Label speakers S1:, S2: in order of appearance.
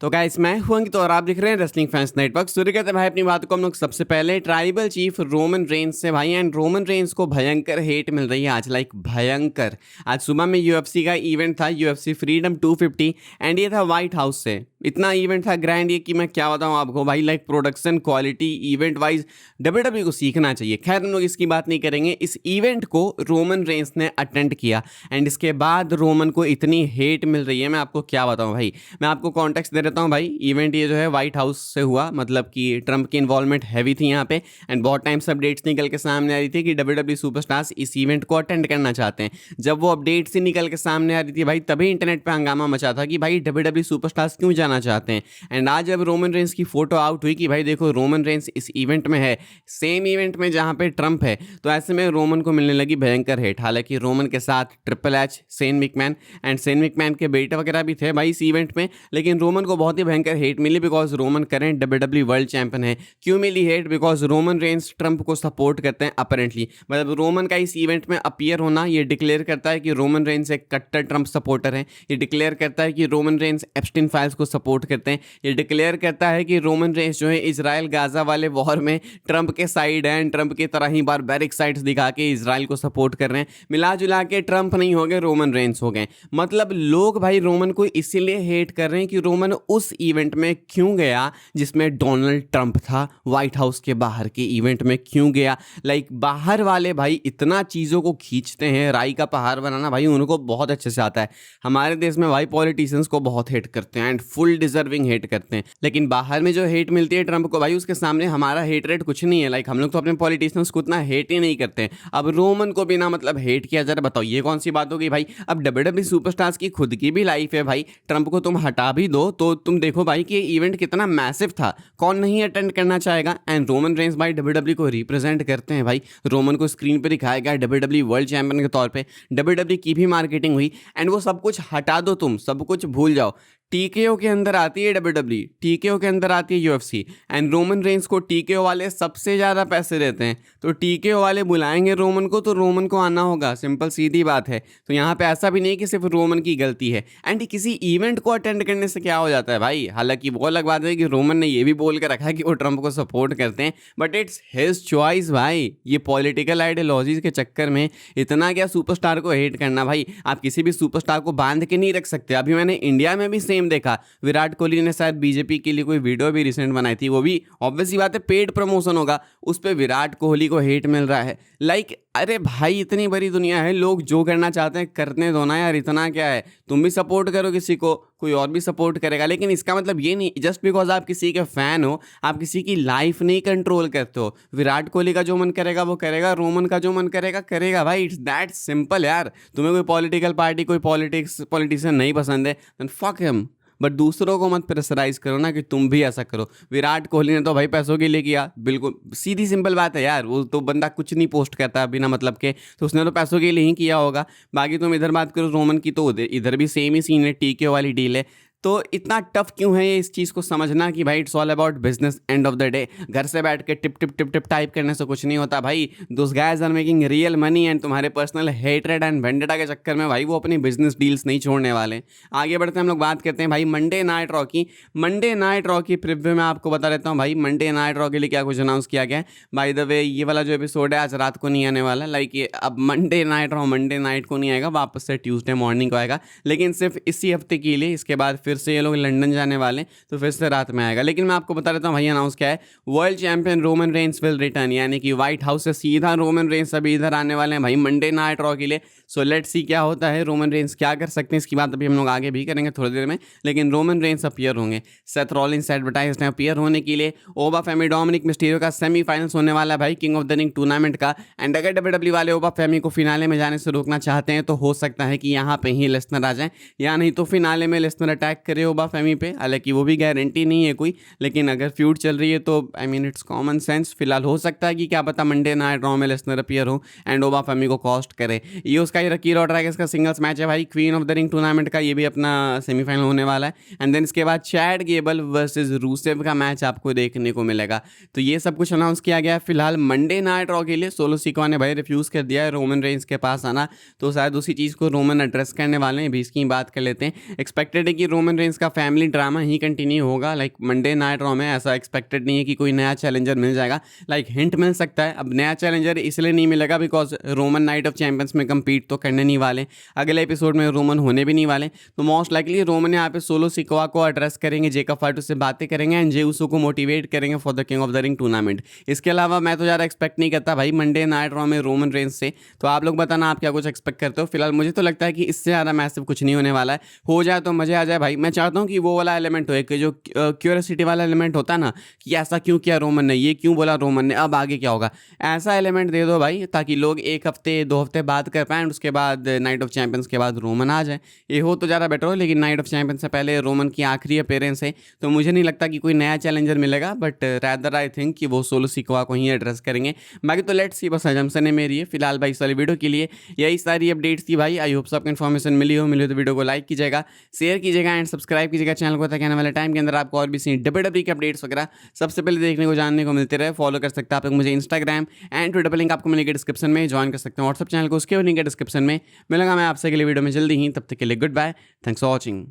S1: तो गाइस मैं हूं अंकित और आप देख रहे हैं रेसलिंग फैंस नेटवर्क। शुरू करते हैं भाई अपनी बात को हम लोग सबसे पहले ट्राइबल चीफ रोमन रेंस से भाई। एंड रोमन रेंस को भयंकर हेट मिल रही है आज, लाइक भयंकर। आज सुबह में यूएफसी का इवेंट था, यूएफसी फ्रीडम 250, एंड ये था व्हाइट हाउस से। इतना इवेंट था ग्रैंड ये कि मैं क्या बताऊं आपको भाई, like production quality event wise WW को सीखना चाहिए। खैर हम लोग इसकी बात नहीं करेंगे। इस इवेंट को रोमन रेंस ने अटेंड किया एंड इसके बाद रोमन को इतनी हेट मिल रही है, मैं आपको क्या बताऊं भाई। मैं आपको कॉन्टेक्स्ट दे देता हूं भाई। इवेंट ये जो है व्हाइट हाउस से हुआ, मतलब कि ट्रंप की इन्वॉल्वमेंट हैवी थी यहाँ पे। एंड बहुत टाइम से अपडेट्स निकल के सामने आ रही थी कि डब्ल्यूडब्ल्यू सुपरस्टार्स इस इवेंट को अटेंड करना चाहते हैं। जब वो अपडेट्स ही निकल के सामने आ रही थी भाई, तभी इंटरनेट पे हंगामा मचा था कि भाई डब्ल्यूडब्ल्यू सुपरस्टार्स क्यों जाना चाहते हैं। एंड आज जब रोमन रेंस की फोटो आउट हुई कि भाई देखो रोमन रेंस इस इवेंट में है, सेम इवेंट में जहाँ पे ट्रंप है, तो ऐसे में रोमन को मिलने लगी भयंकर हेट। हालांकि रोमन के साथ triple H, Sen मिकमैन and Sen मिकमैन के बेटे वगैरह भी थे भाई इस इवेंट में, लेकिन रोमन को बहुत ही भयंकर हेट मिली because Roman current WW world champion है। क्यों मिली hate? Because Roman Reigns Trump को सपोर्ट करते हैं अपेरेंटली। मतलब रोमन का इस इवेंट में अपीयर होना ये डिक्लेयर करता है कि रोमन रेंस एक कट्टर ट्रंप सपोर्टर है। ये डिक्लेयर करता है कि रोमन रेंस एप्स्टीन फाइल्स को सपोर्ट करते हैं। ये डिक्लेयर करता है कि रोमन रेंस जो है इजराइल गाजा वाले वॉर में ट्रंप के साइड है एंड ट्रंप की तरह ही बारबैरिक साइड्स दिखा के इजराइल को सपोर्ट कर रहे हैं। मिला जुला के ट्रंप नहीं हो गए, रोमन रेंस हो गए। मतलब लोग भाई रोमन को इसीलिए हेट कर रहे हैं कि रोमन उस इवेंट में क्यों गया जिसमें डोनाल्ड ट्रंप था। व्हाइट हाउस के बाहर के इवेंट में क्यों गया? लाइक बाहर वाले भाई इतना चीज़ों को खींचते हैं, राई का पहाड़ बनाना भाई उनको बहुत अच्छे से आता है। हमारे देश में भाई पॉलिटिशियंस को बहुत हेट करते हैं एंड फुल डिजर्विंग हेट करते हैं, लेकिन बाहर में जो हेट मिलती है ट्रंप को भाई, उसके सामने हमारा हेट रेट कुछ नहीं है। लाइक हम लोग तो अपने पॉलिटिशियंस को उतना हेट ही नहीं करते हैं। अब रोमन को बिना मतलब हेट किया जा रहा, बताओ ये कौन सी बात होगी भाई। अब डब्ल्यूडब्ल्यू सुपरस्टार्स की खुद की भी लाइफ है भाई। ट्रंप को तुम हटा भी दो तो तुम देखो भाई कि ये इवेंट कितना मैसिव था, कौन नहीं अटेंड करना चाहेगा। एंड रोमन रेंस भाई डब्ल्यूडब्ल्यू को रिप्रेजेंट करते हैं भाई। रोमन को स्क्रीन पे दिखाया गया डब्ल्यूडब्ल्यू वर्ल्ड चैंपियन के तौर पे, डब्ल्यूडब्ल्यू की भी मार्केटिंग हुई एंड वो सब कुछ हटा दो, तुम सब कुछ भूल जाओ। टीकेओ के अंदर आती है डब्ल्यूडब्ल्यू, टीकेओ के अंदर आती है यूएफसी एंड रोमन रेंस को टीकेओ वाले सबसे ज़्यादा पैसे देते हैं। तो टीकेओ वाले बुलाएंगे रोमन को तो रोमन को आना होगा, सिंपल सीधी बात है। तो यहाँ पे ऐसा भी नहीं कि सिर्फ रोमन की गलती है। एंड किसी इवेंट को अटेंड करने से क्या हो जाता है भाई। हालांकि वो अलग बात है कि रोमन ने ये भी बोल कर रखा है कि वो ट्रंप को सपोर्ट करते हैं, बट इट्स हिज चॉइस भाई। ये पॉलिटिकल आइडियोलॉजीज के चक्कर में इतना क्या सुपरस्टार को हेट करना भाई। आप किसी भी सुपरस्टार को बांध के नहीं रख सकते। अभी मैंने इंडिया में भी देखा, विराट कोहली ने शायद बीजेपी के लिए कोई वीडियो भी रिसेंट बनाई थी, वो भी ऑब्वियस सी बात है पेड प्रमोशन होगा, उस पे विराट कोहली को हेट मिल रहा है। लाइक अरे भाई इतनी बड़ी दुनिया है, लोग जो करना चाहते हैं करने दो ना यार, इतना क्या है। तुम भी सपोर्ट करो किसी को, कोई और भी सपोर्ट करेगा, लेकिन इसका मतलब ये नहीं जस्ट बिकॉज आप किसी के फैन हो आप किसी की लाइफ नहीं कंट्रोल करते हो। विराट कोहली का जो मन करेगा वो करेगा, रोमन का जो मन करेगा करेगा भाई। इट्स दैट सिंपल यार। तुम्हें कोई पॉलिटिकल पार्टी, कोई पॉलिटिशियन नहीं पसंद है, देन फक हिम। बट दूसरों को मत प्रेशराइज करो ना कि तुम भी ऐसा करो। विराट कोहली ने तो भाई पैसों के लिए किया, बिल्कुल सीधी सिंपल बात है यार। वो तो बंदा कुछ नहीं पोस्ट करता बिना मतलब के, तो उसने तो पैसों के लिए ही किया होगा। बाकी तुम इधर बात करो रोमन की, तो इधर भी सेम ही सीन है, टीके वाली डील है। तो इतना टफ क्यों है ये इस चीज़ को समझना कि भाई it's all about business end of the day. घर से बैठ के टिप टिप टिप टिप टाइप करने से कुछ नहीं होता भाई। Those guys are making real money and तुम्हारे पर्सनल हेटरेड एंड वेंडेटा के चक्कर में भाई वो अपनी बिजनेस डील्स नहीं छोड़ने वाले। आगे बढ़ते हैं, हम लोग बात करते हैं भाई मंडे नाइट रॉ की। मंडे नाइट रॉ की प्रिव्यू में आपको बता देता हूँ भाई मंडे नाइट रॉ के लिए क्या कुछ अनाउंस किया गया है। बाय द वे ये वाला जो एपिसोड है आज रात को नहीं आने वाला, लाइक ये अब Monday night raw Monday night को नहीं आएगा, वापस से ट्यूसडे मॉर्निंग को आएगा, लेकिन सिर्फ इसी हफ्ते के लिए। इसके बाद फिर से ये लोग लंदन जाने वाले, तो फिर से रात में आएगा। लेकिन मैं आपको बता देता हूँ भाई अनाउंस क्या है। World champion Roman Reigns will return, यानी कि व्हाइट हाउस से सीधा रोमन रेंस अभी इधर आने वाले हैं भाई मंडे नाइट रॉ के लिए। सो लेट्स सी क्या होता है, रोमन रेंस क्या कर सकते हैं, इसकी बात अभी हम लोग आगे भी करेंगे थोड़ी देर में। लेकिन रोमन रेंस अपीयर होंगे, सेथ रॉलिंस एडवर्टाइज्ड है अपीयर होने के लिए। ओबा फेमी डोमिनिक मिस्टीरियो का सेमीफाइनल्स होने वाला है भाई king of the ring tournament का। एंड अगर डब्ल्यूडब्ल्यू वाले ओबा फेमी को फिनाले में जाने से रोकना चाहते हैं तो हो सकता है कि यहाँ पे ही लेसनर आ जाए, या नहीं तो फिनाले में लेसनर अटैक करे ओबा फेमी पे। हालांकि वो भी गारंटी नहीं है कोई, लेकिन अगर फ्यूड चल रही है तो I mean it's common sense. फिलहाल हो सकता है कि क्या पता मंडे नाइट रॉ में लेसनर अपीयर हो एंड ओबा फेमी को कॉस्ट करे। ये उसका ही रकी रॉड्रिगेज का सिंगल्स मैच है भाई queen of the ring tournament का, ये भी अपना सेमीफाइनल होने वाला है। एंड देन इसके बाद चैड गेबल वर्सेस रूसेव का मैच आपको देखने को मिलेगा। तो ये सब कुछ अनाउंस किया गया है फिलहाल मंडे नाइट रॉ के लिए। सोलो सिकोआ ने भाई रिफ्यूज़ कर दिया है रोमन रेंस के पास आना, तो शायद उसी चीज़ को रोमन एड्रेस करने वाले हैं। भी इसकी बात कर लेते हैं। एक्सपेक्टेड है कि रोमन रोमन रेंस का फैमिली ड्रामा ही कंटिन्यू होगा। लाइक मंडे नाइट रॉ में ऐसा एक्सपेक्टेड नहीं है कि कोई नया चैलेंजर मिल जाएगा। लाइक हिंट मिल सकता है। अब नया चैलेंजर इसलिए नहीं मिलेगा because Roman night of champions में कम्पीट तो करने नहीं वाले, अगले एपिसोड में रोमन होने भी नहीं वाले। तो मोस्ट लाइकली रोमन यहाँ पे सोलो सिकोआ को एड्रेस करेंगे, जेकब फाटू से बातें करेंगे एंड जे उसो को मोटिवेट करेंगे for the king of the ring tournament. इसके अलावा मैं तो ज़्यादा एक्सपेक्ट नहीं करता भाई मंडे नाइट रॉ में रोमन रेंस से। तो आप लोग बताना आप क्या कुछ एक्सपेक्ट करते हो। फिलहाल मुझे तो लगता है कि इससे ज़्यादा मैसिव कुछ नहीं होने वाला है। हो जाए तो मज़े आ जाए भाई। मैं चाहता हूँ कि वो वाला एलिमेंट हो, एक जो क्यूरियोसिटी वाला एलिमेंट होता है ना, कि ऐसा क्यों किया रोमन ने, ये क्यों बोला रोमन ने, अब आगे क्या होगा, ऐसा एलिमेंट दे दो भाई, ताकि लोग एक हफ्ते 2 हफ्ते बाद कर पाएँ। उसके बाद नाइट ऑफ चैंपियंस के बाद रोमन आ जाए, ये हो तो ज़्यादा बेटर हो। लेकिन नाइट ऑफ चैंपियंस से पहले रोमन की आखिरी अपीयरेंस है, तो मुझे नहीं लगता कि कोई नया चैलेंजर मिलेगा। बट रैदर आई थिंक कि वो सोलो सिकोआ को ही एड्रेस करेंगे। बाकी तो लेट्स सी, बस एजम्पशन है मेरी है फिलहाल भाई। इस वाली वीडियो के लिए यही सारी अपडेट्स थी भाई। आई होप सबको इन्फॉर्मेशन मिली हो तो वीडियो को लाइक कीजिएगा, शेयर कीजिएगा एंड सब्सक्राइब कीजिएगा चैनल को, ताकि आने वाले टाइम के अंदर आपको और भी सी डब्ल्यूडब्ल्यूई के अपडेट्स वगैरह सबसे पहले देखने को जानने को मिलते रहे। फॉलो कर सकते हैं आप लोग मुझे इंस्टाग्राम एंड ट्विटर पर, लिंक आपको मिलेगा डिस्क्रिप्शन में। ज्वाइन कर सकते हैं व्हाट्सअप चैनल को, उसके भी लिंक है डिस्क्रिप्शन में। मिलूंगा मैं आपसे अगले वीडियो में जल्दी ही, तब तक के लिए goodbye, thanks for watching.